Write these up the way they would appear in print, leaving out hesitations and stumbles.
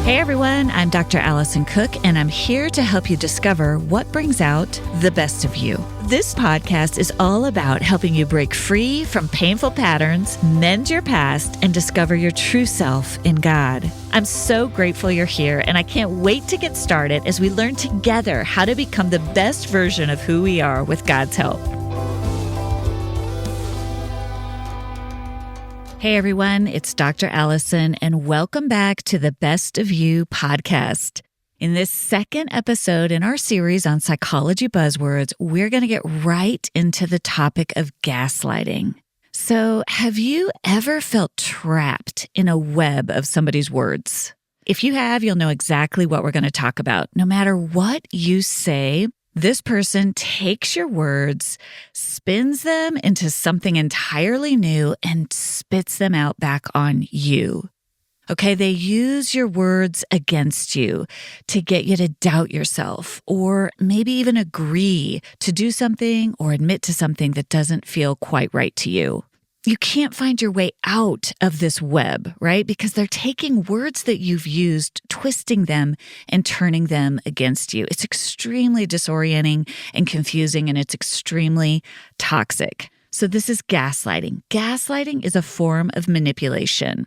Hey everyone, I'm Dr. Allison Cook, and I'm here to help you discover what brings out the best of you. This podcast is all about helping you break free from painful patterns, mend your past, and discover your true self in God. I'm so grateful you're here, and I can't wait to get started as we learn together how to become the best version of who we are with God's help. Hey everyone, it's Dr. Allison, and welcome back to the Best of You podcast. In this second episode in our series on psychology buzzwords, we're going to get right into the topic of gaslighting. So, have you ever felt trapped in a web of somebody's words? If you have, you'll know exactly what we're going to talk about. No matter what you say, this person takes your words, spins them into something entirely new, and spits them out back on you. Okay, they use your words against you to get you to doubt yourself, or maybe even agree to do something or admit to something that doesn't feel quite right to you. You can't find your way out of this web, right? Because they're taking words that you've used, twisting them and turning them against you. It's extremely disorienting and confusing, and it's extremely toxic. So this is gaslighting. Gaslighting is a form of manipulation.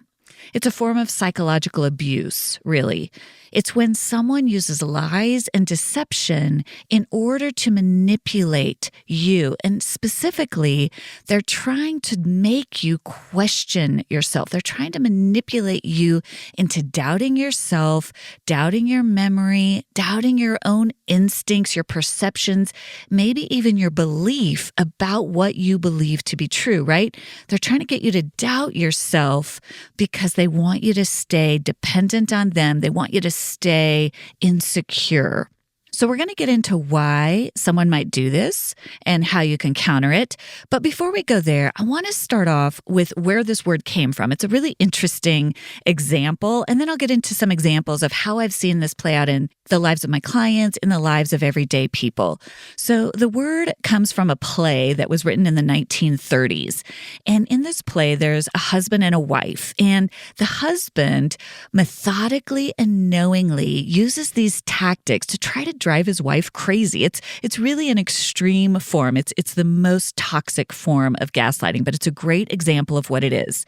It's a form of psychological abuse, really. It's when someone uses lies and deception in order to manipulate you. And specifically, they're trying to make you question yourself. They're trying to manipulate you into doubting yourself, doubting your memory, doubting your own instincts, your perceptions, maybe even your belief about what you believe to be true, right? They're trying to get you to doubt yourself because they want you to stay dependent on them. They want you to stay insecure. So we're going to get into why someone might do this and how you can counter it. But before we go there, I want to start off with where this word came from. It's a really interesting example, and then I'll get into some examples of how I've seen this play out in the lives of my clients, in the lives of everyday people. So the word comes from a play that was written in the 1930s. And in this play, there's a husband and a wife. And the husband methodically and knowingly uses these tactics to try to drive his wife crazy. It's really an extreme form. It's the most toxic form of gaslighting, but it's a great example of what it is.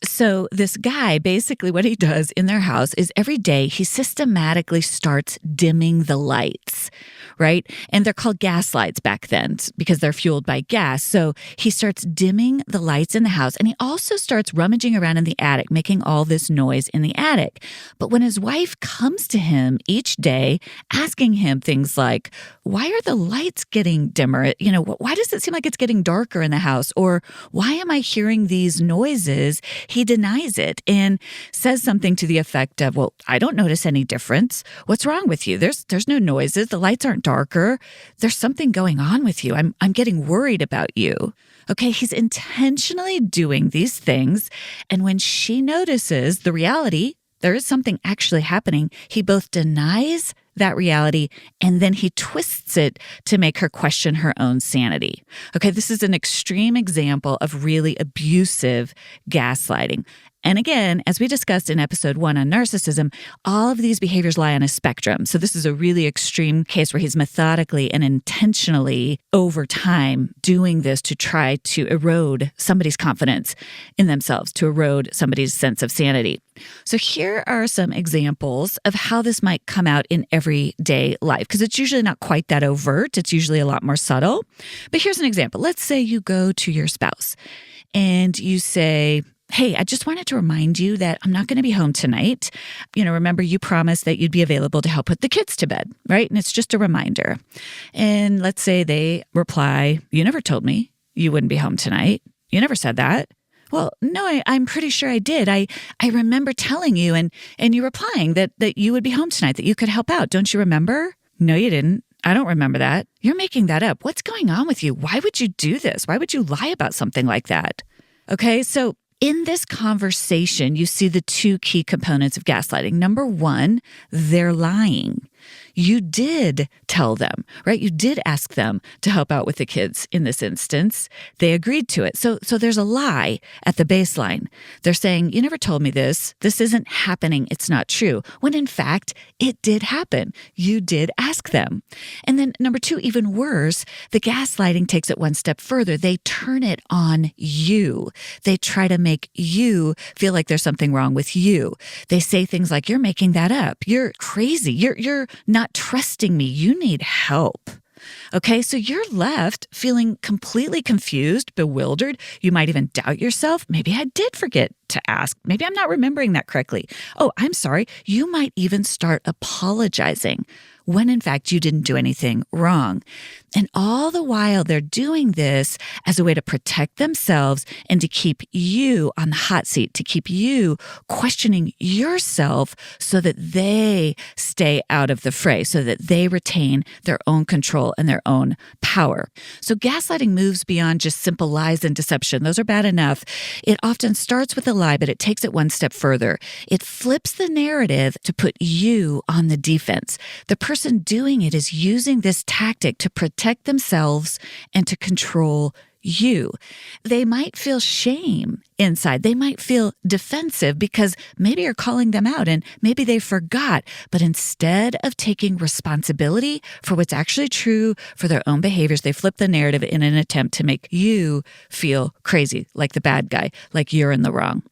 So this guy, basically what he does in their house is every day he systematically starts dimming the lights, right? And they're called gaslights back then because they're fueled by gas. So he starts dimming the lights in the house, and he also starts rummaging around in the attic, making all this noise in the attic. But when his wife comes to him each day asking him things like, why are the lights getting dimmer? Why does it seem like it's getting darker in the house? Or why am I hearing these noises? He denies it and says something to the effect of, well, I don't notice any difference. What's wrong with you? There's no noises. The lights aren't darker. There's something going on with you. I'm getting worried about you. Okay, he's intentionally doing these things. And when she notices the reality, there is something actually happening, he both denies that reality, and then he twists it to make her question her own sanity. Okay, this is an extreme example of really abusive gaslighting. And again, as we discussed in episode 1 on narcissism, all of these behaviors lie on a spectrum. So this is a really extreme case where he's methodically and intentionally over time doing this to try to erode somebody's confidence in themselves, to erode somebody's sense of sanity. So here are some examples of how this might come out in everyday life, because it's usually not quite that overt. It's usually a lot more subtle. But here's an example. Let's say you go to your spouse and you say, hey, I just wanted to remind you that I'm not going to be home tonight. Remember you promised that you'd be available to help put the kids to bed, right? And it's just a reminder. And let's say they reply, you never told me you wouldn't be home tonight. You never said that. Well, no, I'm pretty sure I did. I remember telling you and you replying that you would be home tonight, that you could help out. Don't you remember? No, you didn't. I don't remember that. You're making that up. What's going on with you? Why would you do this? Why would you lie about something like that? Okay, so in this conversation, you see the two key components of gaslighting. Number one, they're lying. You did tell them, right? You did ask them to help out with the kids in this instance. They agreed to it. So there's a lie at the baseline. They're saying, you never told me this. This isn't happening. It's not true. When in fact, it did happen. You did ask them. And then number two, even worse, the gaslighting takes it one step further. They turn it on you. They try to make you feel like there's something wrong with you. They say things like, you're making that up. You're crazy. You're not trusting me. You need help. Okay, so you're left feeling completely confused, bewildered. You might even doubt yourself. Maybe I did forget to ask. Maybe I'm not remembering that correctly. Oh, I'm sorry. You might even start apologizing when in fact you didn't do anything wrong. And all the while they're doing this as a way to protect themselves and to keep you on the hot seat, to keep you questioning yourself so that they stay out of the fray, so that they retain their own control and their own power. So gaslighting moves beyond just simple lies and deception. Those are bad enough. It often starts with a lie, but it takes it one step further. It flips the narrative to put you on the defense. The person doing it is using this tactic to protect themselves and to control you. They might feel shame inside. They might feel defensive because maybe you're calling them out and maybe they forgot. But instead of taking responsibility for what's actually true for their own behaviors, they flip the narrative in an attempt to make you feel crazy, like the bad guy, like you're in the wrong.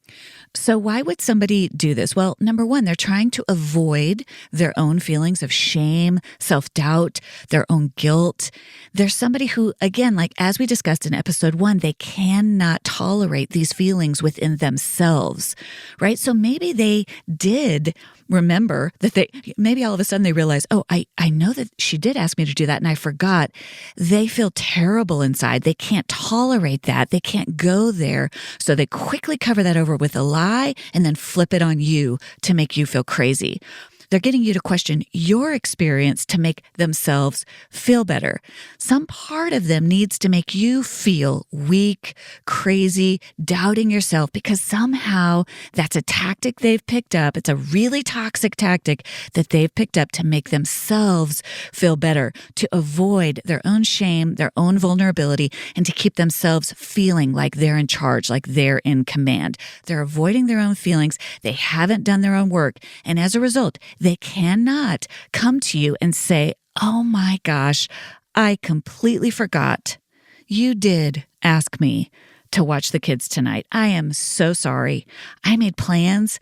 So why would somebody do this? Well, number one, they're trying to avoid their own feelings of shame, self-doubt, their own guilt. There's somebody who, again, like as we discussed in episode 1, they cannot tolerate these feelings within themselves, right? So maybe they did remember that maybe all of a sudden they realize, oh, I know that she did ask me to do that and I forgot. They feel terrible inside. They can't tolerate that. They can't go there. So they quickly cover that over with a lie and then flip it on you to make you feel crazy. They're getting you to question your experience to make themselves feel better. Some part of them needs to make you feel weak, crazy, doubting yourself because somehow that's a tactic they've picked up. It's a really toxic tactic that they've picked up to make themselves feel better, to avoid their own shame, their own vulnerability, and to keep themselves feeling like they're in charge, like they're in command. They're avoiding their own feelings. They haven't done their own work. And as a result, they cannot come to you and say, oh my gosh, I completely forgot. You did ask me to watch the kids tonight. I am so sorry. I made plans.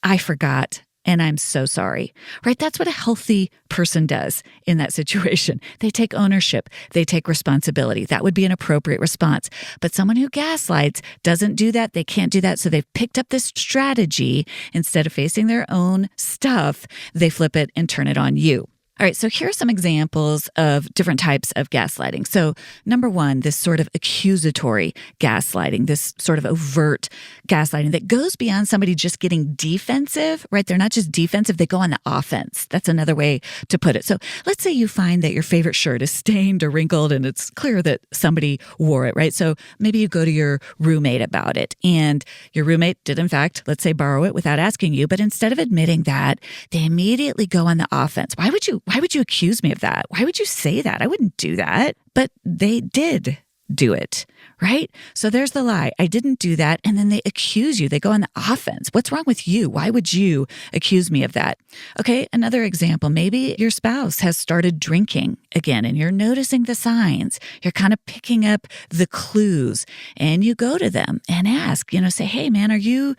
I forgot. And I'm so sorry, right? That's what a healthy person does in that situation. They take ownership. They take responsibility. That would be an appropriate response. But someone who gaslights doesn't do that. They can't do that. So they've picked up this strategy. Instead of facing their own stuff, they flip it and turn it on you. All right, so here are some examples of different types of gaslighting. So number one, this sort of accusatory gaslighting, this sort of overt gaslighting that goes beyond somebody just getting defensive, right? They're not just defensive, they go on the offense. That's another way to put it. So let's say you find that your favorite shirt is stained or wrinkled and it's clear that somebody wore it, right? So maybe you go to your roommate about it and your roommate did in fact, let's say, borrow it without asking you, but instead of admitting that, they immediately go on the offense. Why would you accuse me of that? Why would you say that? I wouldn't do that. But they did do it, right? So there's the lie. I didn't do that. And then they accuse you. They go on the offense. What's wrong with you? Why would you accuse me of that? Okay, another example. Maybe your spouse has started drinking again and you're noticing the signs. You're kind of picking up the clues and you go to them and ask, say, hey man, are you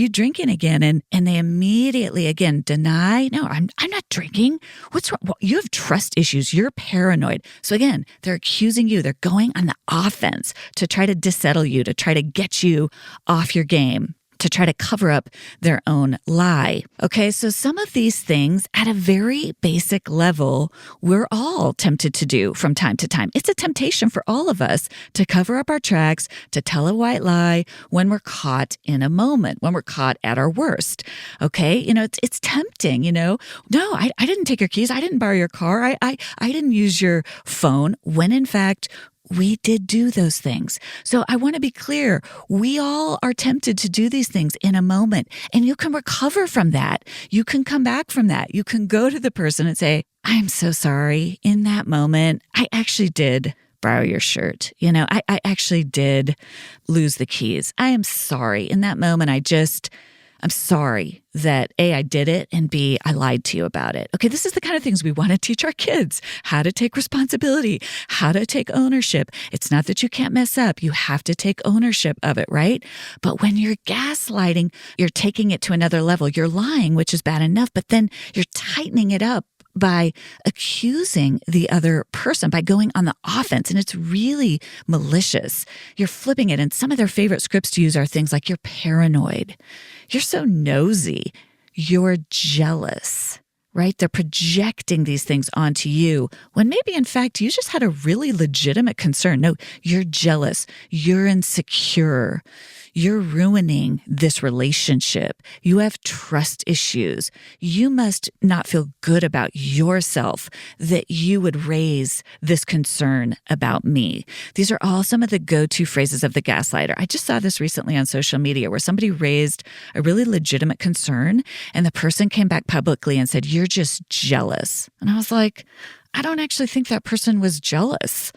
drinking again? And they immediately again deny, no, I'm not drinking. What's wrong? Well, you have trust issues. You're paranoid. So again, they're accusing you. They're going on the offense to try to dissettle you, to try to get you off your game, to try to cover up their own lie. Okay, so some of these things at a very basic level, we're all tempted to do from time to time. It's a temptation for all of us to cover up our tracks, to tell a white lie when we're caught in a moment, when we're caught at our worst. Okay, it's tempting, No, I didn't take your keys. I didn't borrow your car. I didn't use your phone when in fact, we did do those things. So I want to be clear. We all are tempted to do these things in a moment, and you can recover from that. You can come back from that. You can go to the person and say, I'm so sorry. In that moment, I actually did borrow your shirt. I actually did lose the keys. I am sorry. In that moment, I'm sorry that A, I did it, and B, I lied to you about it. Okay, this is the kind of things we want to teach our kids, how to take responsibility, how to take ownership. It's not that you can't mess up. You have to take ownership of it, right? But when you're gaslighting, you're taking it to another level. You're lying, which is bad enough, but then you're tightening it up by accusing the other person, by going on the offense. And it's really malicious. You're flipping it. And some of their favorite scripts to use are things like, you're paranoid. You're so nosy. You're jealous, right? They're projecting these things onto you when maybe, in fact, you just had a really legitimate concern. No, you're jealous. You're insecure. You're ruining this relationship. You have trust issues. You must not feel good about yourself that you would raise this concern about me. These are all some of the go-to phrases of the gaslighter. I just saw this recently on social media where somebody raised a really legitimate concern and the person came back publicly and said, you're just jealous. And I was like, I don't actually think that person was jealous.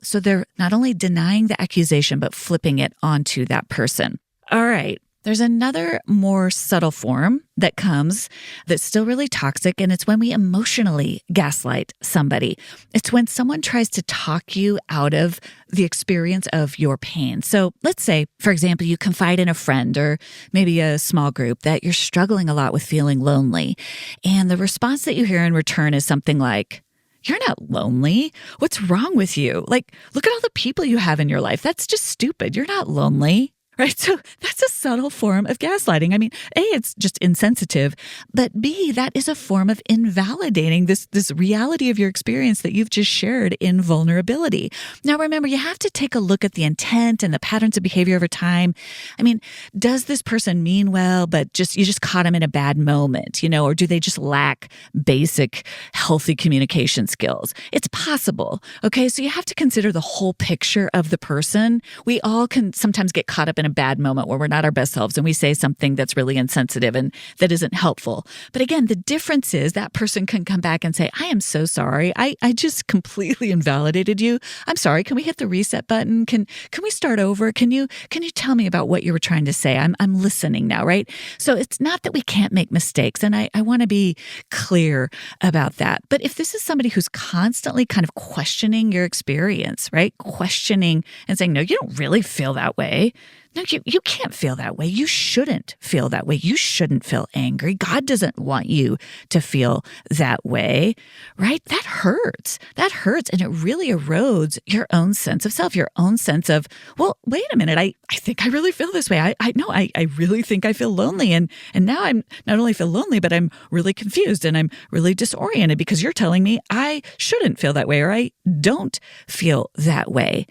So they're not only denying the accusation, but flipping it onto that person. All right. There's another more subtle form that comes that's still really toxic, and it's when we emotionally gaslight somebody. It's when someone tries to talk you out of the experience of your pain. So let's say, for example, you confide in a friend or maybe a small group that you're struggling a lot with feeling lonely. And the response that you hear in return is something like, you're not lonely. What's wrong with you? Like, look at all the people you have in your life. That's just stupid. You're not lonely. Right? So that's a subtle form of gaslighting. I mean, A, it's just insensitive, but B, that is a form of invalidating this reality of your experience that you've just shared in vulnerability. Now, remember, you have to take a look at the intent and the patterns of behavior over time. I mean, does this person mean well, but you just caught them in a bad moment, or do they just lack basic healthy communication skills? It's possible. Okay. So you have to consider the whole picture of the person. We all can sometimes get caught up in a bad moment where we're not our best selves and we say something that's really insensitive and that isn't helpful. But again, the difference is that person can come back and say, I am so sorry. I just completely invalidated you. I'm sorry. Can we hit the reset button? Can we start over? Can you tell me about what you were trying to say? I'm listening now, right? So it's not that we can't make mistakes. And I want to be clear about that. But if this is somebody who's constantly kind of questioning your experience, right? Questioning and saying, no, you don't really feel that way. No, you can't feel that way. You shouldn't feel that way. You shouldn't feel angry. God doesn't want you to feel that way, right? That hurts. That hurts. And it really erodes your own sense of self, your own sense of, well, wait a minute. I think I really feel this way. I really think I feel lonely. And now I'm not only feel lonely, but I'm really confused and I'm really disoriented because you're telling me I shouldn't feel that way or I don't feel that way.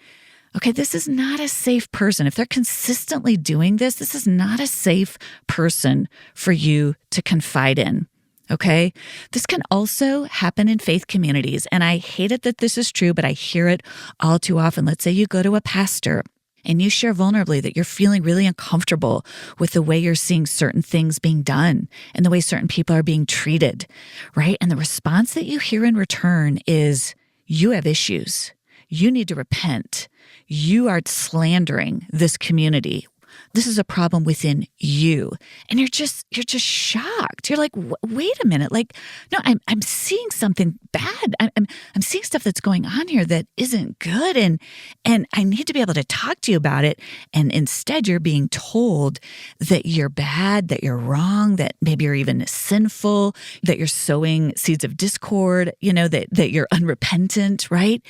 Okay, this is not a safe person. If they're consistently doing this, this is not a safe person for you to confide in. Okay, this can also happen in faith communities. And I hate it that this is true, but I hear it all too often. Let's say you go to a pastor and you share vulnerably that you're feeling really uncomfortable with the way you're seeing certain things being done and the way certain people are being treated, right? And the response that you hear in return is, you have issues. You need to repent. You are slandering this community. This is a problem within you. And you're just shocked. You're like, wait a minute. Like, no, I'm seeing something bad. I'm seeing stuff that's going on here that isn't good. And I need to be able to talk to you about it. And instead you're being told that you're bad, that you're wrong, that maybe you're even sinful, that you're sowing seeds of discord, that you're unrepentant, right?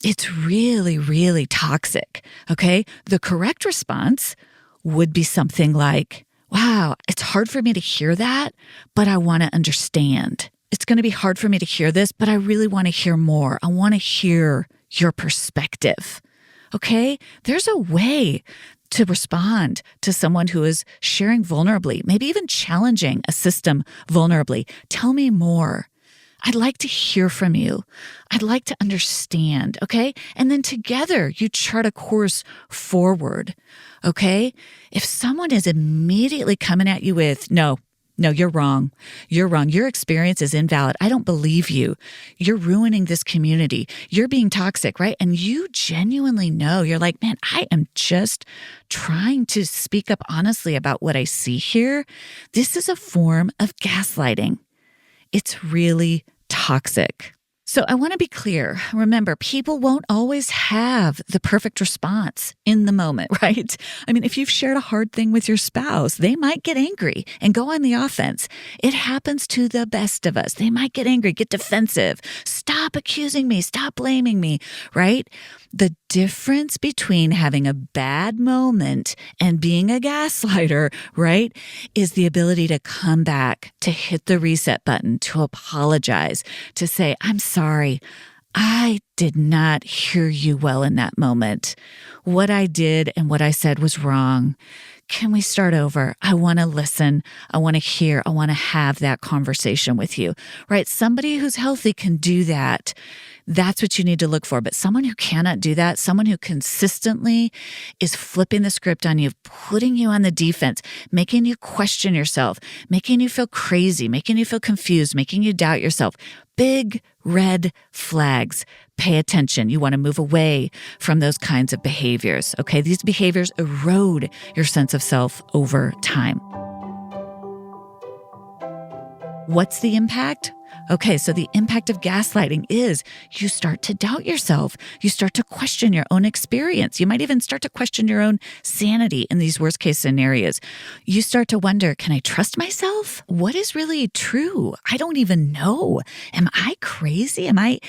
It's really, really toxic. Okay. The correct response would be something like, wow, it's hard for me to hear that, but I want to understand. It's going to be hard for me to hear this, but I really want to hear more. I want to hear your perspective. Okay? There's a way to respond to someone who is sharing vulnerably, maybe even challenging a system vulnerably. Tell me more. I'd like to hear from you. I'd like to understand, okay? And then together you chart a course forward, okay? If someone is immediately coming at you with, no, you're wrong. You're wrong. Your experience is invalid. I don't believe you. You're ruining this community. You're being toxic, right? And you genuinely know, you're like, man, I am just trying to speak up honestly about what I see here. This is a form of gaslighting. It's really toxic. So I want to be clear. Remember, people won't always have the perfect response in the moment, right? I mean, if you've shared a hard thing with your spouse, they might get angry and go on the offense. It happens to the best of us. They might get angry, get defensive. Stop accusing me. Stop blaming me, right? The difference between having a bad moment and being a gaslighter, right, is the ability to come back, to hit the reset button, to apologize, to say, I'm sorry. I did not hear you well in that moment. What I did and what I said was wrong. Can we start over? I want to listen. I want to hear. I want to have that conversation with you, right? Somebody who's healthy can do that. That's what you need to look for. But someone who cannot do that, someone who consistently is flipping the script on you, putting you on the defense, making you question yourself, making you feel crazy, making you feel confused, making you doubt yourself. Big red flags. Pay attention. You want to move away from those kinds of behaviors. Okay, these behaviors erode your sense of self over time. What's the impact? Okay, so the impact of gaslighting is you start to doubt yourself. You start to question your own experience. You might even start to question your own sanity in these worst case scenarios. You start to wonder, can I trust myself? What is really true? I don't even know. Am I crazy? Am I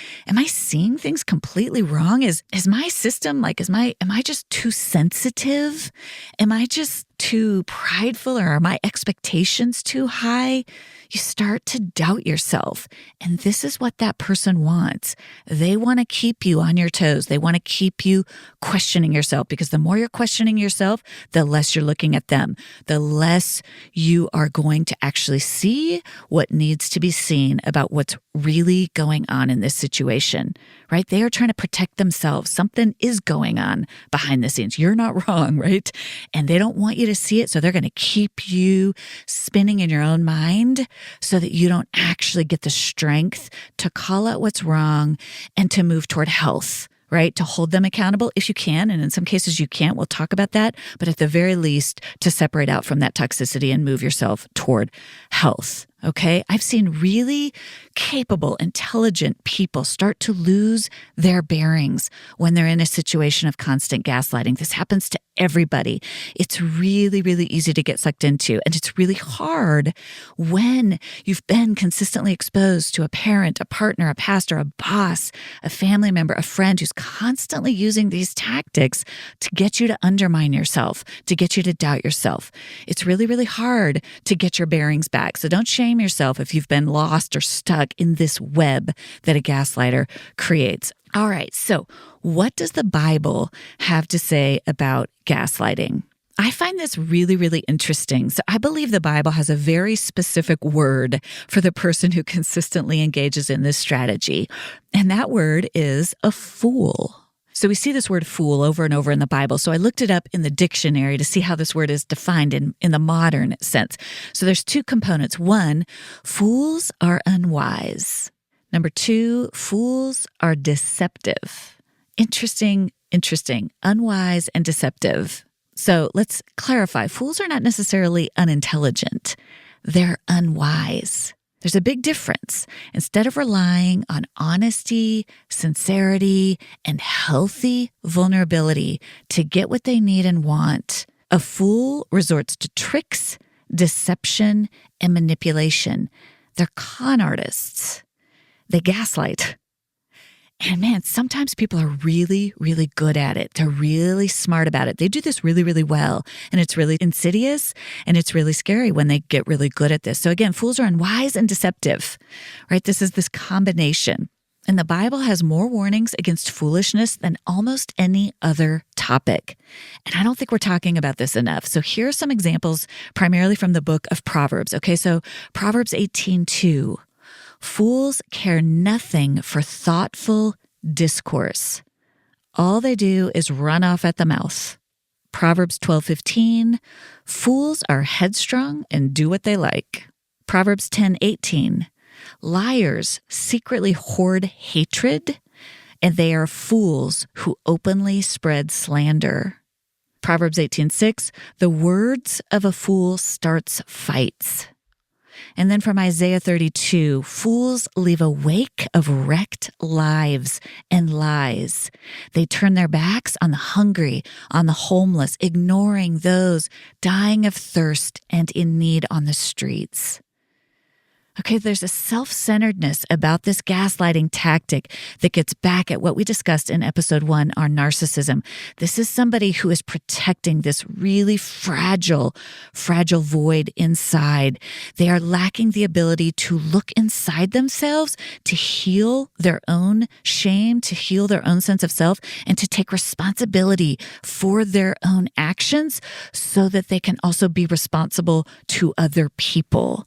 seeing things completely wrong? Is my system am I just too sensitive? Am I just too prideful, or are my expectations too high? You start to doubt yourself. And this is what that person wants. They want to keep you on your toes. They want to keep you questioning yourself, because the more you're questioning yourself, the less you're looking at them, the less you are going to actually see what needs to be seen about what's really going on in this situation, right? They are trying to protect themselves. Something is going on behind the scenes. You're not wrong, right? And they don't want you to see it. So they're going to keep you spinning in your own mind so that you don't actually get the strength to call out what's wrong and to move toward health, right? To hold them accountable if you can. And in some cases you can't. We'll talk about that. But at the very least, to separate out from that toxicity and move yourself toward health. Okay, I've seen really capable, intelligent people start to lose their bearings when they're in a situation of constant gaslighting. This happens to everybody. It's really, really easy to get sucked into. And it's really hard when you've been consistently exposed to a parent, a partner, a pastor, a boss, a family member, a friend who's constantly using these tactics to get you to undermine yourself, to get you to doubt yourself. It's really, really hard to get your bearings back. So don't shame yourself if you've been lost or stuck in this web that a gaslighter creates. All right, so what does the Bible have to say about gaslighting? I find this really, really interesting. So I believe the Bible has a very specific word for the person who consistently engages in this strategy, and that word is a fool. So we see this word fool over and over in the Bible. So I looked it up in the dictionary to see how this word is defined in the modern sense. So there's two components. One, fools are unwise. Number two, fools are deceptive. Interesting. Unwise and deceptive. So let's clarify. Fools are not necessarily unintelligent. They're unwise. There's a big difference. Instead of relying on honesty, sincerity, and healthy vulnerability to get what they need and want, a fool resorts to tricks, deception, and manipulation. They're con artists. They gaslight. And man, sometimes people are really, really good at it. They're really smart about it. They do this really, really well. And it's really insidious and it's really scary when they get really good at this. So again, fools are unwise and deceptive, right? This is this combination. And the Bible has more warnings against foolishness than almost any other topic. And I don't think we're talking about this enough. So here are some examples, primarily from the book of Proverbs. Okay, so Proverbs 18:2. Fools care nothing for thoughtful discourse. All they do is run off at the mouth. Proverbs 12:15, fools are headstrong and do what they like. Proverbs 10:18, liars secretly hoard hatred, and they are fools who openly spread slander. Proverbs 18:6, the words of a fool starts fights. And then from Isaiah 32, fools leave a wake of wrecked lives and lies. They turn their backs on the hungry, on the homeless, ignoring those dying of thirst and in need on the streets. Okay, there's a self-centeredness about this gaslighting tactic that gets back at what we discussed in episode 1, our narcissism. This is somebody who is protecting this really fragile void inside. They are lacking the ability to look inside themselves, to heal their own shame, to heal their own sense of self, and to take responsibility for their own actions so that they can also be responsible to other people.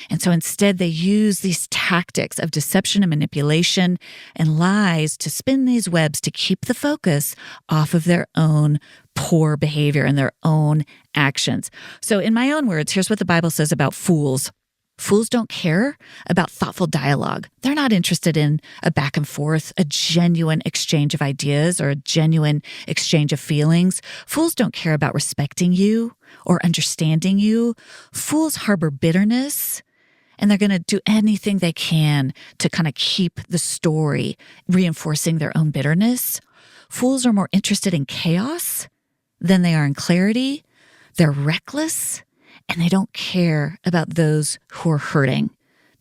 And so instead, they use these tactics of deception and manipulation and lies to spin these webs to keep the focus off of their own poor behavior and their own actions. So in my own words, here's what the Bible says about fools. Fools don't care about thoughtful dialogue. They're not interested in a back and forth, a genuine exchange of ideas or a genuine exchange of feelings. Fools don't care about respecting you or understanding you. Fools harbor bitterness, and they're going to do anything they can to kind of keep the story reinforcing their own bitterness. Fools are more interested in chaos than they are in clarity. They're reckless, and they don't care about those who are hurting.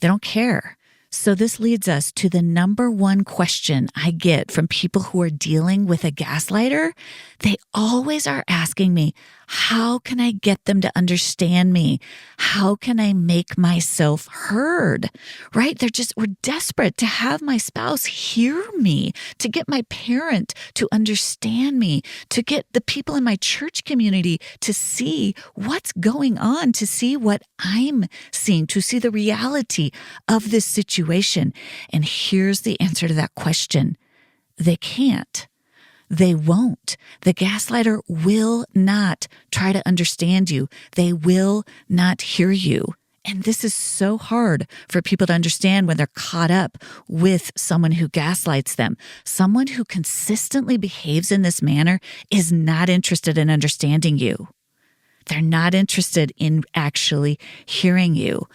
They don't care. So this leads us to the number one question I get from people who are dealing with a gaslighter. They always are asking me, how can I get them to understand me? How can I make myself heard? Right? We're desperate to have my spouse hear me, to get my parent to understand me, to get the people in my church community to see what's going on, to see what I'm seeing, to see the reality of this situation. And here's the answer to that question. They can't. They won't. The gaslighter will not try to understand you. They will not hear you. And this is so hard for people to understand when they're caught up with someone who gaslights them. Someone who consistently behaves in this manner is not interested in understanding you. They're not interested in actually hearing you.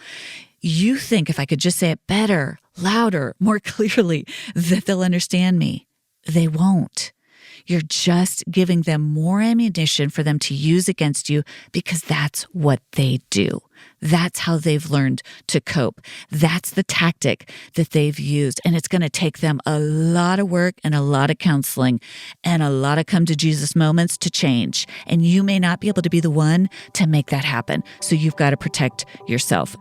You think if I could just say it better, louder, more clearly, that they'll understand me. They won't. You're just giving them more ammunition for them to use against you because that's what they do. That's how they've learned to cope. That's the tactic that they've used. And it's going to take them a lot of work and a lot of counseling and a lot of come to Jesus moments to change. And you may not be able to be the one to make that happen. So you've got to protect yourself.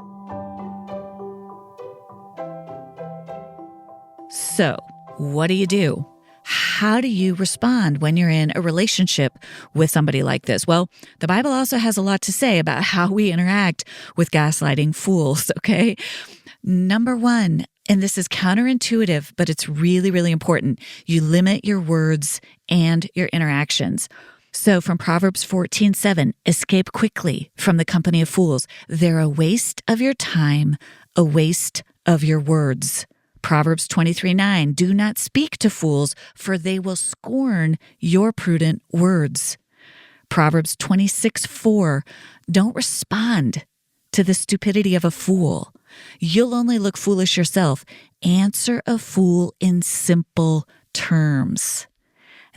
So what do? How do you respond when you're in a relationship with somebody like this? Well, the Bible also has a lot to say about how we interact with gaslighting fools, okay? Number one, and this is counterintuitive, but it's really, really important. You limit your words and your interactions. So from Proverbs 14:7, escape quickly from the company of fools. They're a waste of your time, a waste of your words. Proverbs 23:9, do not speak to fools, for they will scorn your prudent words. Proverbs 26:4, don't respond to the stupidity of a fool. You'll only look foolish yourself. Answer a fool in simple terms.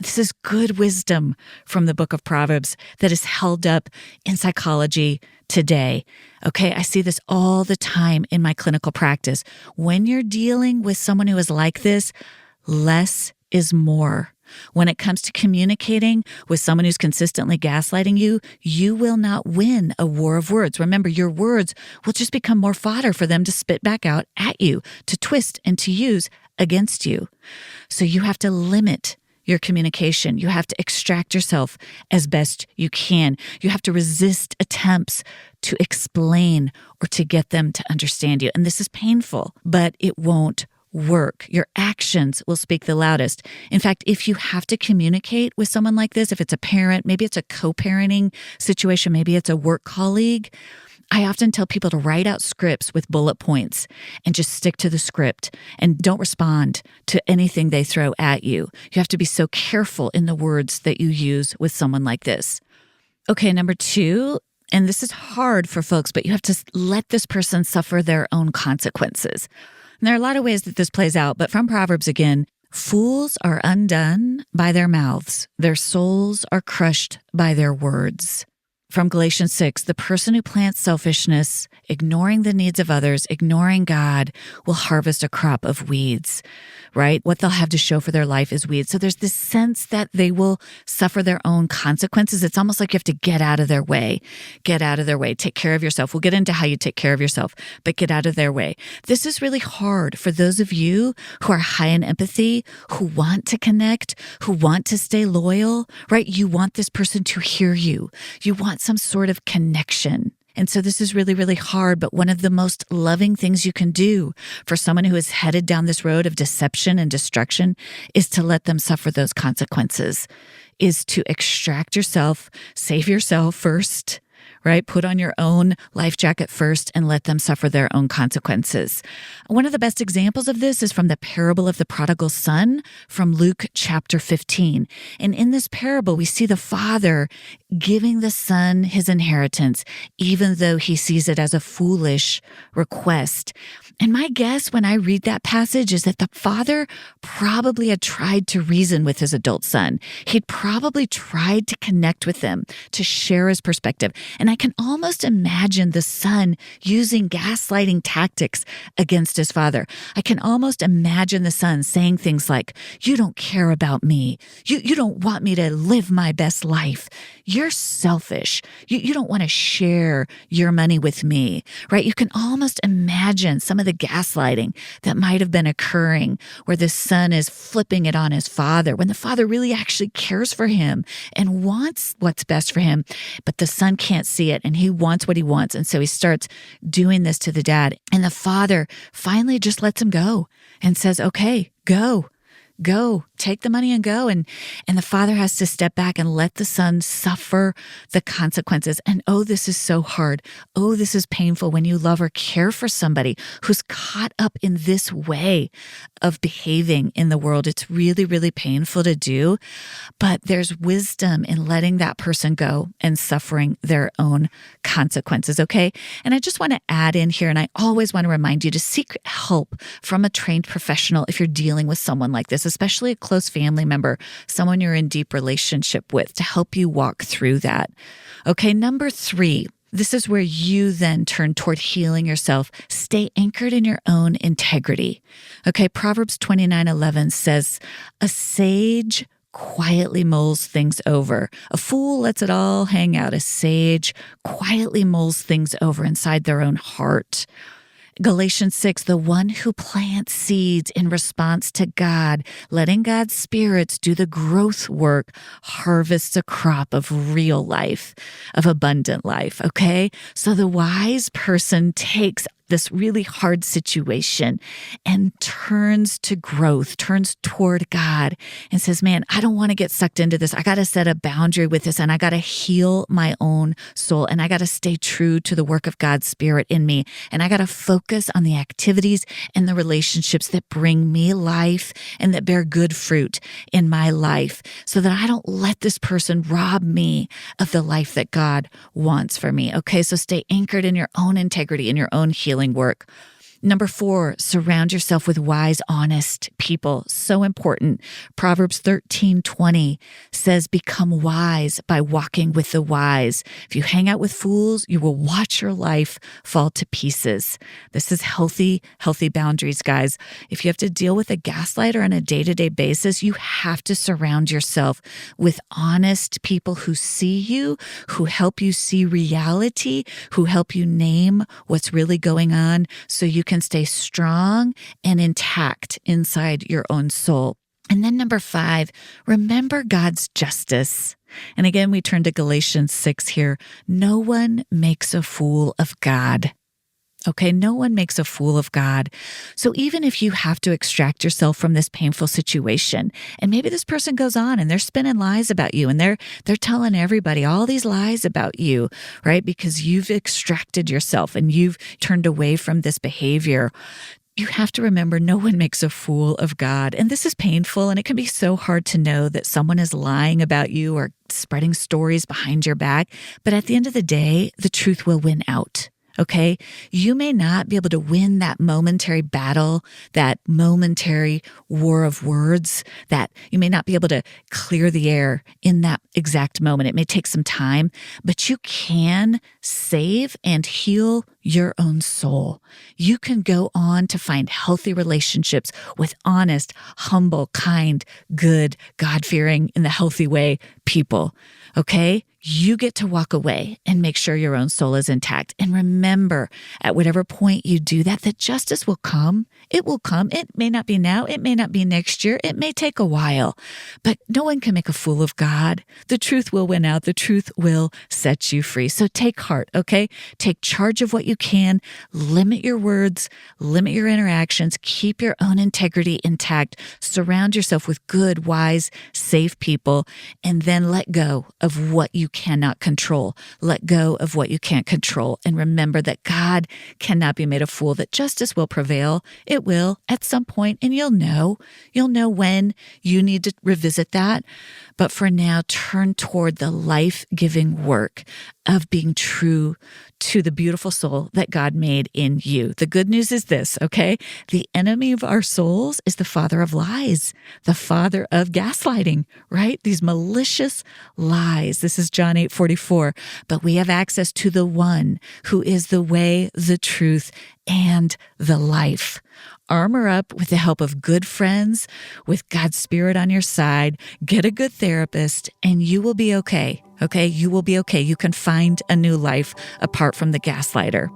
This is good wisdom from the book of Proverbs that is held up in psychology today. Okay, I see this all the time in my clinical practice. When you're dealing with someone who is like this, less is more. When it comes to communicating with someone who's consistently gaslighting you, you will not win a war of words. Remember, your words will just become more fodder for them to spit back out at you, to twist and to use against you. So you have to limit your communication. You have to extract yourself as best you can. You have to resist attempts to explain or to get them to understand you. And this is painful, but it won't work. Your actions will speak the loudest. In fact, if you have to communicate with someone like this, if it's a parent, maybe it's a co-parenting situation, maybe it's a work colleague, I often tell people to write out scripts with bullet points and just stick to the script and don't respond to anything they throw at you. You have to be so careful in the words that you use with someone like this. Okay, number 2, and this is hard for folks, but you have to let this person suffer their own consequences. And there are a lot of ways that this plays out, but from Proverbs again, fools are undone by their mouths. Their souls are crushed by their words. From Galatians 6, the person who plants selfishness, ignoring the needs of others, ignoring God, will harvest a crop of weeds, right? What they'll have to show for their life is weeds. So there's this sense that they will suffer their own consequences. It's almost like you have to get out of their way. Get out of their way. Take care of yourself. We'll get into how you take care of yourself, but get out of their way. This is really hard for those of you who are high in empathy, who want to connect, who want to stay loyal, right? You want this person to hear you. You want some sort of connection. And so this is really, really hard, but one of the most loving things you can do for someone who is headed down this road of deception and destruction is to let them suffer those consequences, is to extract yourself, save yourself first, right? Put on your own life jacket first and let them suffer their own consequences. One of the best examples of this is from the parable of the prodigal son from Luke chapter 15. And in this parable, we see the father giving the son his inheritance, even though he sees it as a foolish request. And my guess when I read that passage is that the father probably had tried to reason with his adult son. He'd probably tried to connect with them, to share his perspective. And I can almost imagine the son using gaslighting tactics against his father. I can almost imagine the son saying things like, "You don't care about me. You don't want me to live my best life. You're selfish. You don't want to share your money with me," right? You can almost imagine some of the gaslighting that might have been occurring where the son is flipping it on his father when the father really actually cares for him and wants what's best for him, but the son can't see it and he wants what he wants. And so he starts doing this to the dad. And the father finally just lets him go and says, "Okay, go, take the money and go." And the father has to step back and let the son suffer the consequences. And oh, this is so hard. Oh, this is painful when you love or care for somebody who's caught up in this way of behaving in the world. It's really, really painful to do, but there's wisdom in letting that person go and suffering their own consequences, okay? And I just want to add in here, and I always want to remind you to seek help from a trained professional if you're dealing with someone like this, especially a close family member, someone you're in deep relationship with, to help you walk through that. Okay, number 3. This is where you then turn toward healing yourself. Stay anchored in your own integrity. Okay, Proverbs 29:11 says, "A sage quietly mulls things over. A fool lets it all hang out. A sage quietly mulls things over inside their own heart." Galatians 6, the one who plants seeds in response to God, letting God's spirits do the growth work, harvests a crop of real life, of abundant life, okay? So the wise person takes this really hard situation and turns to growth, turns toward God and says, "Man, I don't want to get sucked into this. I got to set a boundary with this and I got to heal my own soul and I got to stay true to the work of God's Spirit in me. And I got to focus on the activities and the relationships that bring me life and that bear good fruit in my life so that I don't let this person rob me of the life that God wants for me." Okay, so stay anchored in your own integrity, in your own healing work. Number 4, surround yourself with wise, honest people. So important. Proverbs 13:20 says, "Become wise by walking with the wise. If you hang out with fools, you will watch your life fall to pieces." This is healthy boundaries, guys. If you have to deal with a gaslighter on a day-to-day basis, you have to surround yourself with honest people who see you, who help you see reality, who help you name what's really going on so you can stay strong and intact inside your own soul. And then number 5, remember God's justice. And again, we turn to Galatians 6 here. No one makes a fool of God. Okay, no one makes a fool of God. So even if you have to extract yourself from this painful situation, and maybe this person goes on and they're spinning lies about you and they're telling everybody all these lies about you, right? Because you've extracted yourself and you've turned away from this behavior. You have to remember no one makes a fool of God. And this is painful, and it can be so hard to know that someone is lying about you or spreading stories behind your back. But at the end of the day, the truth will win out. Okay, you may not be able to win that momentary battle, that momentary war of words, that you may not be able to clear the air in that exact moment. It may take some time, but you can save and heal your own soul. You can go on to find healthy relationships with honest, humble, kind, good, God-fearing, in the healthy way people. Okay? You get to walk away and make sure your own soul is intact. And remember, at whatever point you do that, the justice will come. It will come. It may not be now. It may not be next year. It may take a while. But no one can make a fool of God. The truth will win out. The truth will set you free. So take heart, okay? Take charge of what you can. Limit your words. Limit your interactions. Keep your own integrity intact. Surround yourself with good, wise, safe people. And then let go of what you cannot control. Let go of what you can't control. And remember that God cannot be made a fool, that justice will prevail. It will at some point, and you'll know when you need to revisit that. But for now, turn toward the life-giving work of being true to the beautiful soul that God made in you. The good news is this, okay? The enemy of our souls is the father of lies, the father of gaslighting, right? These malicious lies. This is John 8:44. But we have access to the one who is the way, the truth, and the life. Armor up with the help of good friends, with God's Spirit on your side. Get a good therapist, and you will be okay. Okay, you will be okay. You can find a new life apart from the gaslighter.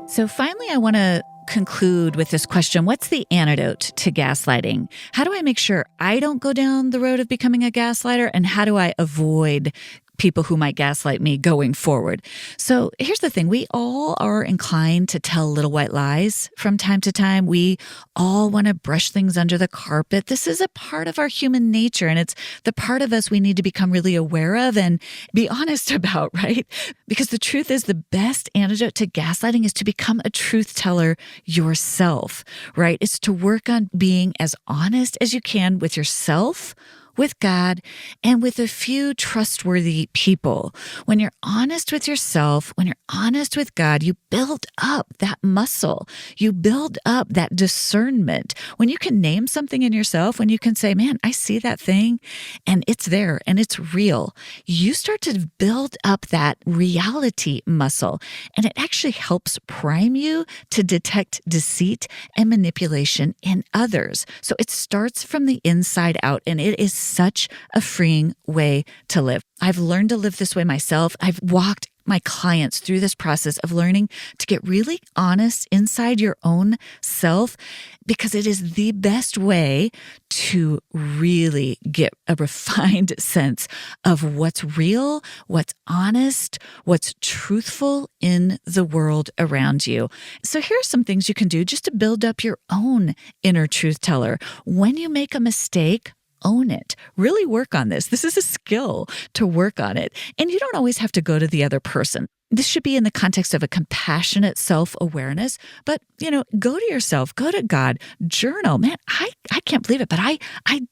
So finally, I want to conclude with this question. What's the antidote to gaslighting? How do I make sure I don't go down the road of becoming a gaslighter? And how do I avoid people who might gaslight me going forward? So here's the thing. We all are inclined to tell little white lies from time to time. We all want to brush things under the carpet. This is a part of our human nature, and it's the part of us we need to become really aware of and be honest about, right? Because the truth is, the best antidote to gaslighting is to become a truth teller yourself, right? It's to work on being as honest as you can with yourself, with God, and with a few trustworthy people. When you're honest with yourself, when you're honest with God, you build up that muscle. You build up that discernment. When you can name something in yourself, when you can say, man, I see that thing and it's there and it's real, you start to build up that reality muscle. And it actually helps prime you to detect deceit and manipulation in others. So it starts from the inside out, and it is such a freeing way to live. I've learned to live this way myself. I've walked my clients through this process of learning to get really honest inside your own self, because it is the best way to really get a refined sense of what's real, what's honest, what's truthful in the world around you. So here are some things you can do just to build up your own inner truth teller. When you make a mistake, own it. Really work on this. This is a skill to work on it. And you don't always have to go to the other person. This should be in the context of a compassionate self-awareness, but, go to yourself, go to God, journal. Man, I can't believe it, but I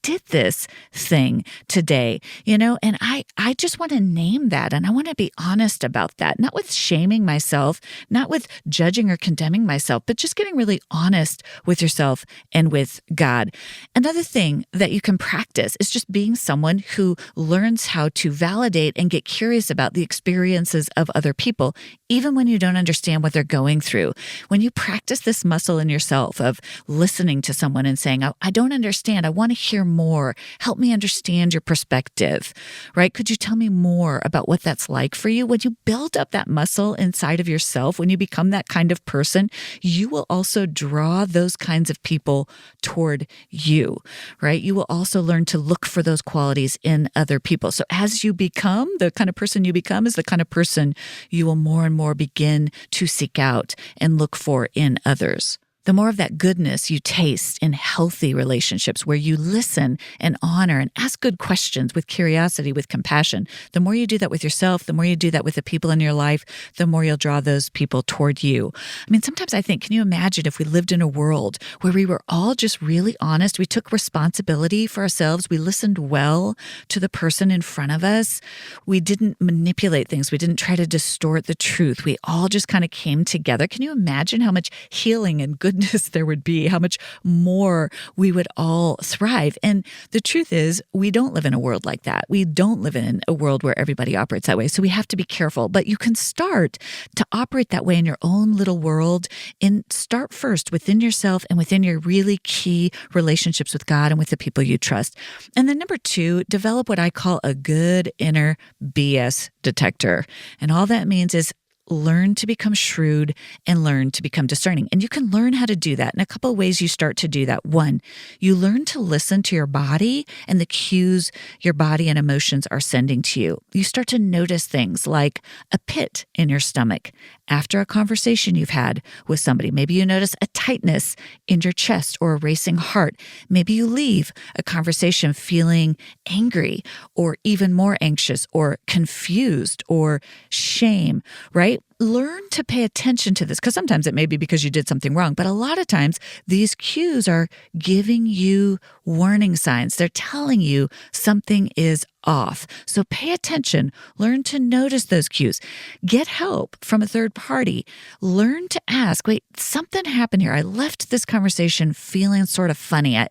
did this thing today, and I just want to name that. And I want to be honest about that, not with shaming myself, not with judging or condemning myself, but just getting really honest with yourself and with God. Another thing that you can practice is just being someone who learns how to validate and get curious about the experiences of other people. people, even when you don't understand what they're going through. When you practice this muscle in yourself of listening to someone and saying, I don't understand. I want to hear more. Help me understand your perspective, right? Could you tell me more about what that's like for you? When you build up that muscle inside of yourself, when you become that kind of person, you will also draw those kinds of people toward you, right? You will also learn to look for those qualities in other people. So as you become, the kind of person you become is the kind of person you will more and more begin to seek out and look for in others. The more of that goodness you taste in healthy relationships where you listen and honor and ask good questions with curiosity, with compassion, the more you do that with yourself, the more you do that with the people in your life, the more you'll draw those people toward you. I mean, sometimes I think, can you imagine if we lived in a world where we were all just really honest, we took responsibility for ourselves, we listened well to the person in front of us, we didn't manipulate things, we didn't try to distort the truth, we all just kind of came together. Can you imagine how much healing and goodness there would be, how much more we would all thrive? And the truth is, we don't live in a world like that. We don't live in a world where everybody operates that way. So we have to be careful. But you can start to operate that way in your own little world, and start first within yourself and within your really key relationships with God and with the people you trust. And then number 2, develop what I call a good inner BS detector. And all that means is learn to become shrewd and learn to become discerning. And you can learn how to do that in a couple of ways. You start to do that. 1, you learn to listen to your body and the cues your body and emotions are sending to you. You start to notice things like a pit in your stomach after a conversation you've had with somebody. Maybe you notice a tightness in your chest or a racing heart. Maybe you leave a conversation feeling angry or even more anxious or confused or shame, right? Learn to pay attention to this, because sometimes it may be because you did something wrong, but a lot of times these cues are giving you warning signs. They're telling you something is off. So pay attention. Learn to notice those cues. Get help from a third party. Learn to ask, wait, something happened here. I left this conversation feeling sort of funny.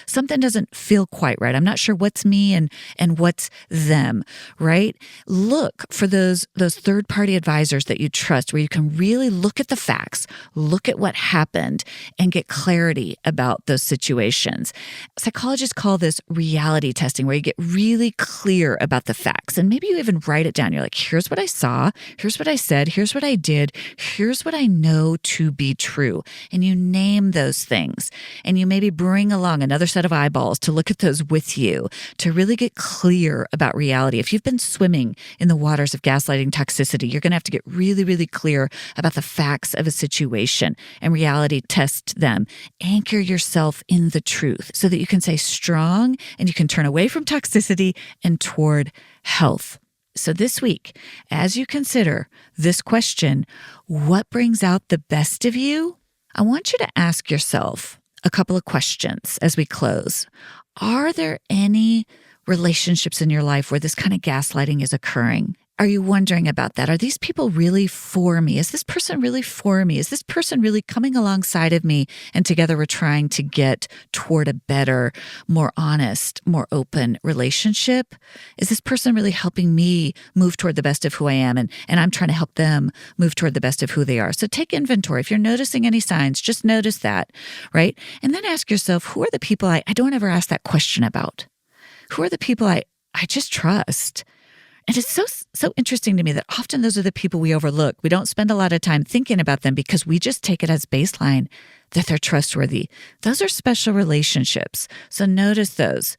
Something doesn't feel quite right. I'm not sure what's me and what's them, right? Look for those third party advisors that you trust, where you can really look at the facts, look at what happened, and get clarity about those situations. Psychologists call this reality testing, where you get really clear about the facts. And maybe you even write it down. You're like, here's what I saw, here's what I said, here's what I did, here's what I know to be true. And you name those things. And you maybe bring along another set of eyeballs to look at those with you, to really get clear about reality. If you've been swimming in the waters of gaslighting toxicity, you're going to have to get really clear about the facts of a situation and reality test them. Anchor yourself in the truth so that you can stay strong and you can turn away from toxicity and toward health. So this week, as you consider this question, what brings out the best of you? I want you to ask yourself a couple of questions as we close. Are there any relationships in your life where this kind of gaslighting is occurring? Are you wondering about that? Are these people really for me? Is this person really for me? Is this person really coming alongside of me? And together we're trying to get toward a better, more honest, more open relationship? Is this person really helping me move toward the best of who I am? And I'm trying to help them move toward the best of who they are. So take inventory. If you're noticing any signs, just notice that, right? And then ask yourself, who are the people I don't ever ask that question about? Who are the people I just trust? And it's so interesting to me that often those are the people we overlook. We don't spend a lot of time thinking about them because we just take it as baseline that they're trustworthy. Those are special relationships. So notice those.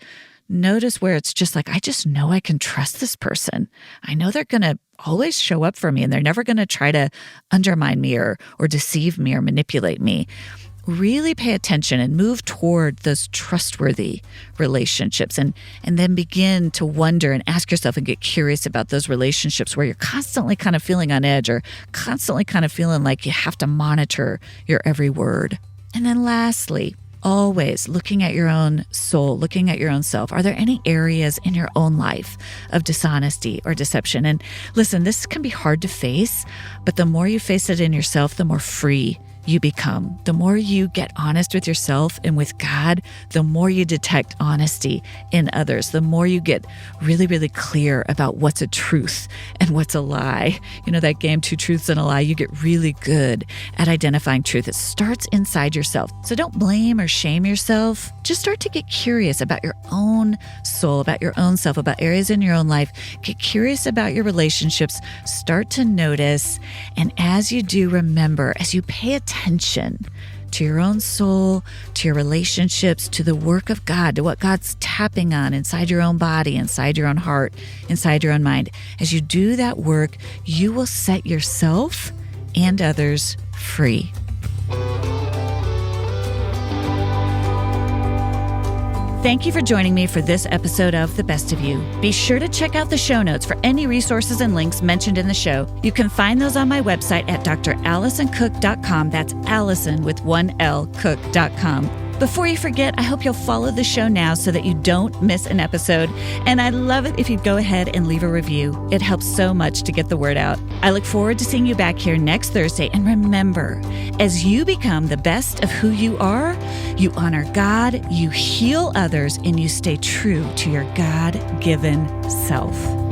Notice where it's just like, I just know I can trust this person. I know they're going to always show up for me and they're never going to try to undermine me or deceive me or manipulate me. Really pay attention and move toward those trustworthy relationships, and then begin to wonder and ask yourself and get curious about those relationships where you're constantly kind of feeling on edge or constantly kind of feeling like you have to monitor your every word. And then lastly, always looking at your own soul, looking at your own self. Are there any areas in your own life of dishonesty or deception? And listen, this can be hard to face, but the more you face it in yourself, the more free you become. The more you get honest with yourself and with God, the more you detect honesty in others, the more you get really, really clear about what's a truth and what's a lie. You know, that game, Two Truths and a Lie, you get really good at identifying truth. It starts inside yourself. So don't blame or shame yourself. Just start to get curious about your own soul, about your own self, about areas in your own life. Get curious about your relationships. Start to notice. And as you do, remember, as you pay attention to your own soul, to your relationships, to the work of God, to what God's tapping on inside your own body, inside your own heart, inside your own mind, as you do that work, you will set yourself and others free. Thank you for joining me for this episode of The Best of You. Be sure to check out the show notes for any resources and links mentioned in the show. You can find those on my website at drallisoncook.com. That's Allison with one L, cook.com. Before you forget, I hope you'll follow the show now so that you don't miss an episode. And I'd love it if you'd go ahead and leave a review. It helps so much to get the word out. I look forward to seeing you back here next Thursday. And remember, as you become the best of who you are, you honor God, you heal others, and you stay true to your God-given self.